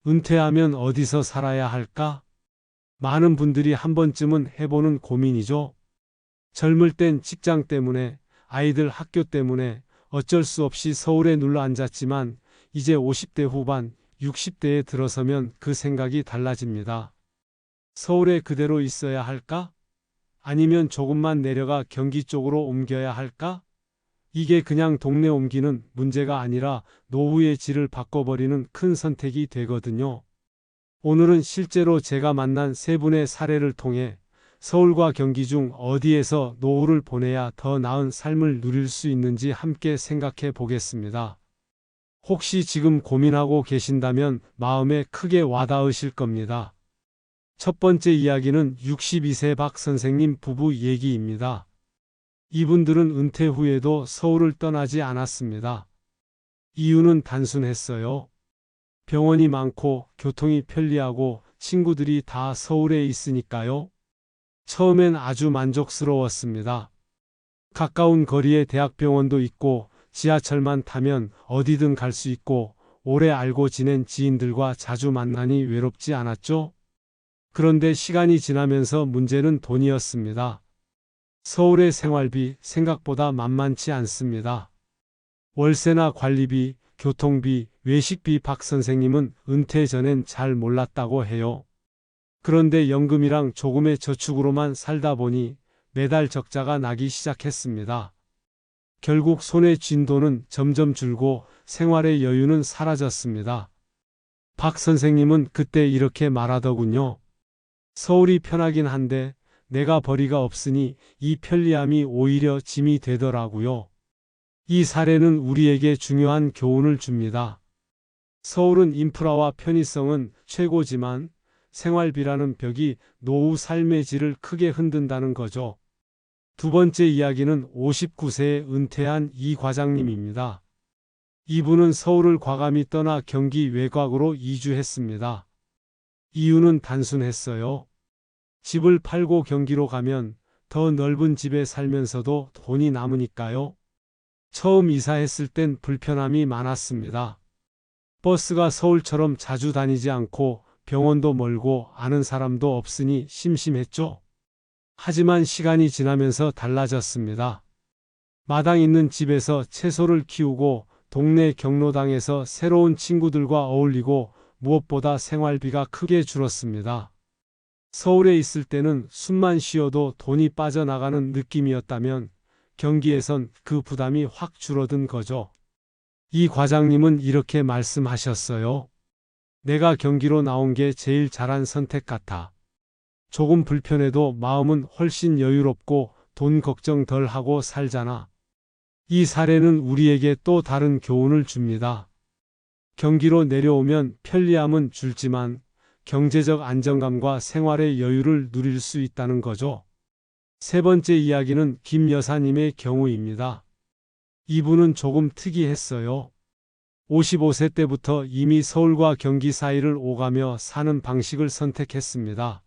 은퇴하면 어디서 살아야 할까? 많은 분들이 한 번쯤은 해보는 고민이죠. 젊을 땐 직장 때문에, 아이들 학교 때문에 어쩔 수 없이 서울에 눌러 앉았지만 이제 50대 후반, 60대에 들어서면 그 생각이 달라집니다. 서울에 그대로 있어야 할까? 아니면 조금만 내려가 경기 쪽으로 옮겨야 할까? 이게 그냥 동네 옮기는 문제가 아니라 노후의 질을 바꿔버리는 큰 선택이 되거든요. 오늘은 실제로 제가 만난 세 분의 사례를 통해 서울과 경기 중 어디에서 노후를 보내야 더 나은 삶을 누릴 수 있는지 함께 생각해 보겠습니다. 혹시 지금 고민하고 계신다면 마음에 크게 와닿으실 겁니다. 첫 번째 이야기는 62세 박 선생님 부부 얘기입니다. 이분들은 은퇴 후에도 서울을 떠나지 않았습니다. 이유는 단순했어요. 병원이 많고 교통이 편리하고 친구들이 다 서울에 있으니까요. 처음엔 아주 만족스러웠습니다. 가까운 거리에 대학병원도 있고 지하철만 타면 어디든 갈 수 있고 오래 알고 지낸 지인들과 자주 만나니 외롭지 않았죠? 그런데 시간이 지나면서 문제는 돈이었습니다. 서울의 생활비 생각보다 만만치 않습니다. 월세나 관리비, 교통비, 외식비 박 선생님은 은퇴 전엔 잘 몰랐다고 해요. 그런데 연금이랑 조금의 저축으로만 살다 보니 매달 적자가 나기 시작했습니다. 결국 손에 쥔 돈은 점점 줄고 생활의 여유는 사라졌습니다. 박 선생님은 그때 이렇게 말하더군요. 서울이 편하긴 한데 내가 벌이가 없으니 이 편리함이 오히려 짐이 되더라고요. 이 사례는 우리에게 중요한 교훈을 줍니다. 서울은 인프라와 편의성은 최고지만 생활비라는 벽이 노후 삶의 질을 크게 흔든다는 거죠. 두 번째 이야기는 59세에 은퇴한 이 과장님입니다. 이분은 서울을 과감히 떠나 경기 외곽으로 이주했습니다. 이유는 단순했어요. 집을 팔고 경기로 가면 더 넓은 집에 살면서도 돈이 남으니까요. 처음 이사했을 땐 불편함이 많았습니다. 버스가 서울처럼 자주 다니지 않고 병원도 멀고 아는 사람도 없으니 심심했죠. 하지만 시간이 지나면서 달라졌습니다. 마당 있는 집에서 채소를 키우고 동네 경로당에서 새로운 친구들과 어울리고 무엇보다 생활비가 크게 줄었습니다. 서울에 있을 때는 숨만 쉬어도 돈이 빠져나가는 느낌이었다면 경기에선 그 부담이 확 줄어든 거죠. 이 과장님은 이렇게 말씀하셨어요. 내가 경기로 나온 게 제일 잘한 선택 같아. 조금 불편해도 마음은 훨씬 여유롭고 돈 걱정 덜 하고 살잖아. 이 사례는 우리에게 또 다른 교훈을 줍니다. 경기로 내려오면 편리함은 줄지만 경제적 안정감과 생활의 여유를 누릴 수 있다는 거죠. 세 번째 이야기는 김 여사님의 경우입니다. 이분은 조금 특이했어요. 55세 때부터 이미 서울과 경기 사이를 오가며 사는 방식을 선택했습니다.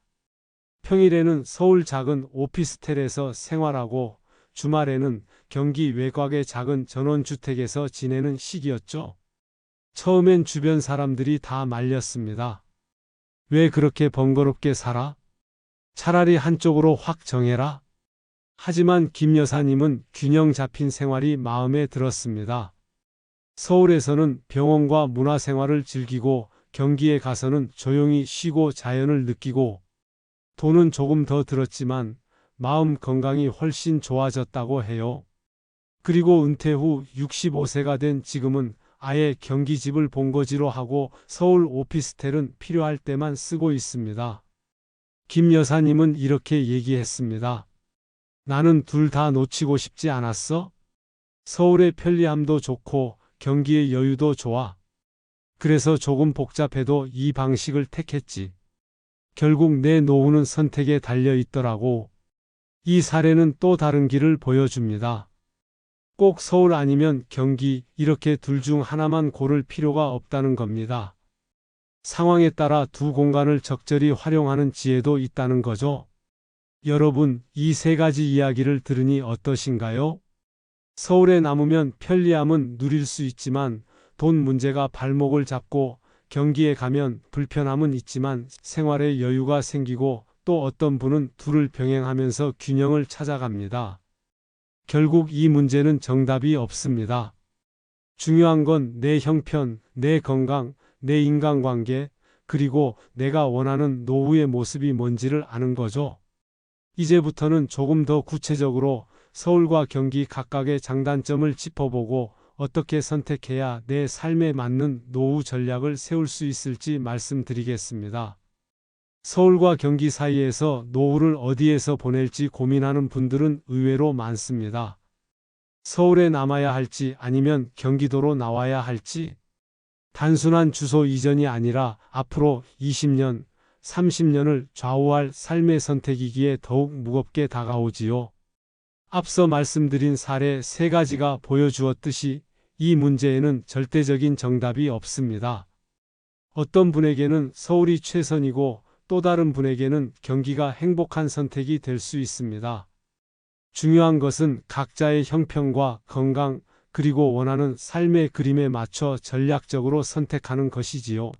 평일에는 서울 작은 오피스텔에서 생활하고 주말에는 경기 외곽의 작은 전원주택에서 지내는 시기였죠. 처음엔 주변 사람들이 다 말렸습니다. 왜 그렇게 번거롭게 살아? 차라리 한쪽으로 확 정해라. 하지만 김 여사님은 균형 잡힌 생활이 마음에 들었습니다. 서울에서는 병원과 문화생활을 즐기고 경기에 가서는 조용히 쉬고 자연을 느끼고 돈은 조금 더 들었지만 마음 건강이 훨씬 좋아졌다고 해요. 그리고 은퇴 후 65세가 된 지금은 아예 경기 집을 본거지로 하고 서울 오피스텔은 필요할 때만 쓰고 있습니다. 김 여사님은 이렇게 얘기했습니다. 나는 둘 다 놓치고 싶지 않았어. 서울의 편리함도 좋고 경기의 여유도 좋아. 그래서 조금 복잡해도 이 방식을 택했지. 결국 내 노후는 선택에 달려 있더라고. 이 사례는 또 다른 길을 보여줍니다. 꼭 서울 아니면 경기 이렇게 둘 중 하나만 고를 필요가 없다는 겁니다. 상황에 따라 두 공간을 적절히 활용하는 지혜도 있다는 거죠. 여러분, 이 세 가지 이야기를 들으니 어떠신가요? 서울에 남으면 편리함은 누릴 수 있지만 돈 문제가 발목을 잡고 경기에 가면 불편함은 있지만 생활에 여유가 생기고 또 어떤 분은 둘을 병행하면서 균형을 찾아갑니다. 결국 이 문제는 정답이 없습니다. 중요한 건 내 형편, 내 건강, 내 인간관계, 그리고 내가 원하는 노후의 모습이 뭔지를 아는 거죠. 이제부터는 조금 더 구체적으로 서울과 경기 각각의 장단점을 짚어보고 어떻게 선택해야 내 삶에 맞는 노후 전략을 세울 수 있을지 말씀드리겠습니다. 서울과 경기 사이에서 노후를 어디에서 보낼지 고민하는 분들은 의외로 많습니다. 서울에 남아야 할지 아니면 경기도로 나와야 할지, 단순한 주소 이전이 아니라 앞으로 20년, 30년을 좌우할 삶의 선택이기에 더욱 무겁게 다가오지요. 앞서 말씀드린 사례 3가지가 보여주었듯이 이 문제에는 절대적인 정답이 없습니다. 어떤 분에게는 서울이 최선이고 또 다른 분에게는 경기가 행복한 선택이 될 수 있습니다. 중요한 것은 각자의 형편과 건강, 그리고 원하는 삶의 그림에 맞춰 전략적으로 선택하는 것이지요.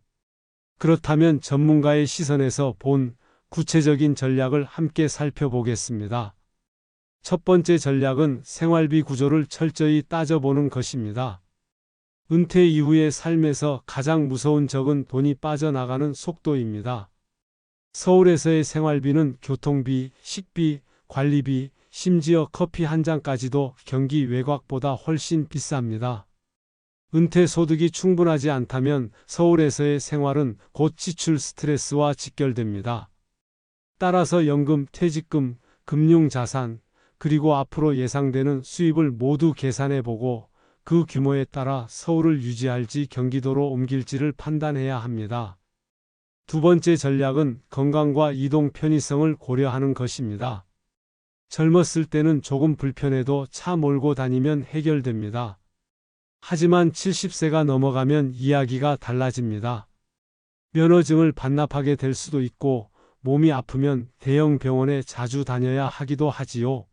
그렇다면 전문가의 시선에서 본 구체적인 전략을 함께 살펴보겠습니다. 첫 번째 전략은 생활비 구조를 철저히 따져보는 것입니다. 은퇴 이후의 삶에서 가장 무서운 적은 돈이 빠져나가는 속도입니다. 서울에서의 생활비는 교통비, 식비, 관리비, 심지어 커피 한 잔까지도 경기 외곽보다 훨씬 비쌉니다. 은퇴 소득이 충분하지 않다면 서울에서의 생활은 곧 지출 스트레스와 직결됩니다. 따라서 연금, 퇴직금, 금융자산, 그리고 앞으로 예상되는 수입을 모두 계산해보고 그 규모에 따라 서울을 유지할지 경기도로 옮길지를 판단해야 합니다. 두 번째 전략은 건강과 이동 편의성을 고려하는 것입니다. 젊었을 때는 조금 불편해도 차 몰고 다니면 해결됩니다. 하지만 70세가 넘어가면 이야기가 달라집니다. 면허증을 반납하게 될 수도 있고 몸이 아프면 대형 병원에 자주 다녀야 하기도 하지요.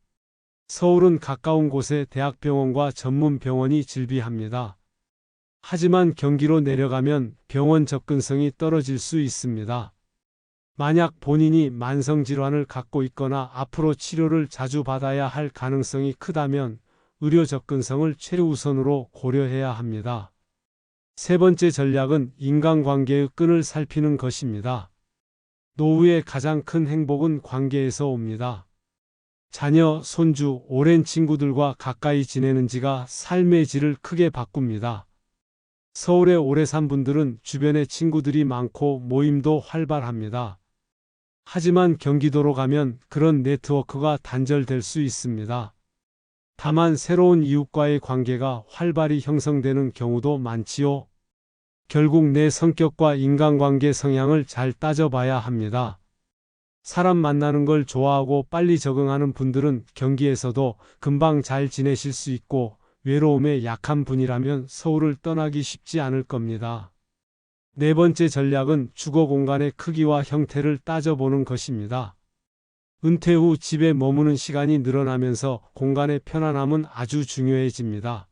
서울은 가까운 곳에 대학병원과 전문병원이 즐비합니다. 하지만 경기로 내려가면 병원 접근성이 떨어질 수 있습니다. 만약 본인이 만성질환을 갖고 있거나 앞으로 치료를 자주 받아야 할 가능성이 크다면 의료 접근성을 최우선으로 고려해야 합니다. 세 번째 전략은 인간관계의 끈을 살피는 것입니다. 노후의 가장 큰 행복은 관계에서 옵니다. 자녀, 손주, 오랜 친구들과 가까이 지내는지가 삶의 질을 크게 바꿉니다. 서울에 오래 산 분들은 주변에 친구들이 많고 모임도 활발합니다. 하지만 경기도로 가면 그런 네트워크가 단절될 수 있습니다. 다만 새로운 이웃과의 관계가 활발히 형성되는 경우도 많지요. 결국 내 성격과 인간관계 성향을 잘 따져봐야 합니다. 사람 만나는 걸 좋아하고 빨리 적응하는 분들은 경기에서도 금방 잘 지내실 수 있고 외로움에 약한 분이라면 서울을 떠나기 쉽지 않을 겁니다. 네 번째 전략은 주거 공간의 크기와 형태를 따져보는 것입니다. 은퇴 후 집에 머무는 시간이 늘어나면서 공간의 편안함은 아주 중요해집니다.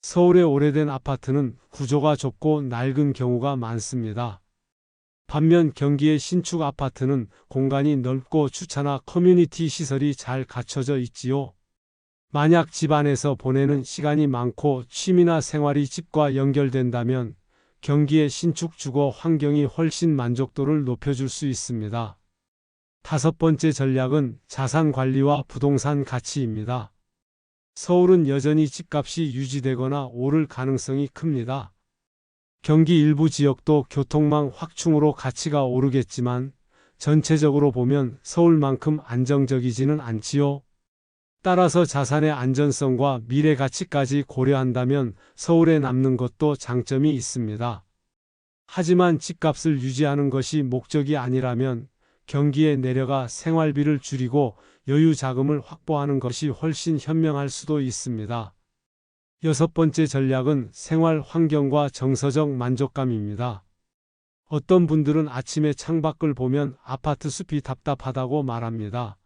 서울의 오래된 아파트는 구조가 좁고 낡은 경우가 많습니다. 반면 경기의 신축 아파트는 공간이 넓고 주차나 커뮤니티 시설이 잘 갖춰져 있지요. 만약 집 안에서 보내는 시간이 많고 취미나 생활이 집과 연결된다면 경기의 신축 주거 환경이 훨씬 만족도를 높여줄 수 있습니다. 다섯 번째 전략은 자산 관리와 부동산 가치입니다. 서울은 여전히 집값이 유지되거나 오를 가능성이 큽니다. 경기 일부 지역도 교통망 확충으로 가치가 오르겠지만 전체적으로 보면 서울만큼 안정적이지는 않지요. 따라서 자산의 안전성과 미래 가치까지 고려한다면 서울에 남는 것도 장점이 있습니다. 하지만 집값을 유지하는 것이 목적이 아니라면 경기에 내려가 생활비를 줄이고 여유 자금을 확보하는 것이 훨씬 현명할 수도 있습니다. 여섯 번째 전략은 생활 환경과 정서적 만족감입니다. 어떤 분들은 아침에 창밖을 보면 아파트 숲이 답답하다고 말합니다.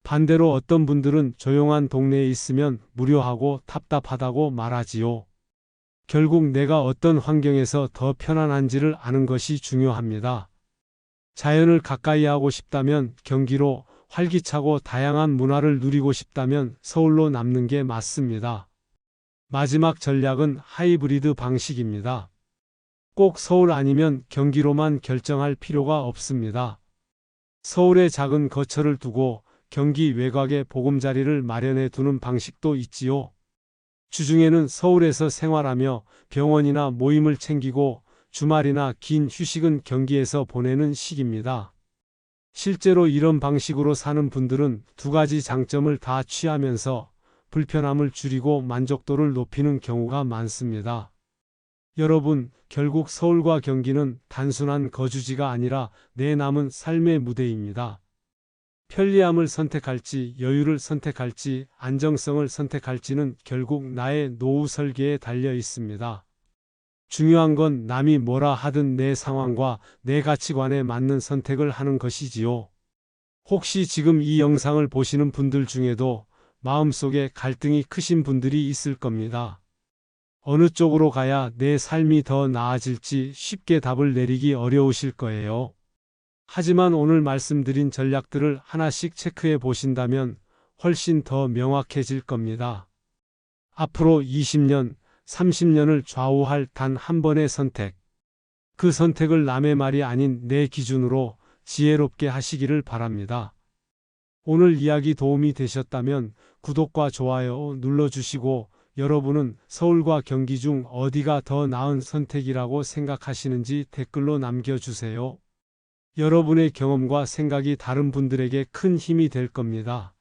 반대로 어떤 분들은 조용한 동네에 있으면 무료하고 답답하다고 말하지요. 결국 내가 어떤 환경에서 더 편안한지를 아는 것이 중요합니다. 자연을 가까이 하고 싶다면 경기로, 활기차고 다양한 문화를 누리고 싶다면 서울로 남는 게 맞습니다. 마지막 전략은 하이브리드 방식입니다. 꼭 서울 아니면 경기로만 결정할 필요가 없습니다. 서울에 작은 거처를 두고 경기 외곽에 보금자리를 마련해 두는 방식도 있지요. 주중에는 서울에서 생활하며 병원이나 모임을 챙기고 주말이나 긴 휴식은 경기에서 보내는 식입니다. 실제로 이런 방식으로 사는 분들은 두 가지 장점을 다 취하면서 불편함을 줄이고 만족도를 높이는 경우가 많습니다. 여러분, 결국 서울과 경기는 단순한 거주지가 아니라 내 남은 삶의 무대입니다. 편리함을 선택할지, 여유를 선택할지, 안정성을 선택할지는 결국 나의 노후 설계에 달려 있습니다. 중요한 건 남이 뭐라 하든 내 상황과 내 가치관에 맞는 선택을 하는 것이지요. 혹시 지금 이 영상을 보시는 분들 중에도 마음속에 갈등이 크신 분들이 있을 겁니다. 어느 쪽으로 가야 내 삶이 더 나아질지 쉽게 답을 내리기 어려우실 거예요. 하지만 오늘 말씀드린 전략들을 하나씩 체크해 보신다면 훨씬 더 명확해질 겁니다. 앞으로 20년, 30년을 좌우할 단 한 번의 선택. 그 선택을 남의 말이 아닌 내 기준으로 지혜롭게 하시기를 바랍니다. 오늘 이야기 도움이 되셨다면 구독과 좋아요 눌러주시고 여러분은 서울과 경기 중 어디가 더 나은 선택이라고 생각하시는지 댓글로 남겨주세요. 여러분의 경험과 생각이 다른 분들에게 큰 힘이 될 겁니다.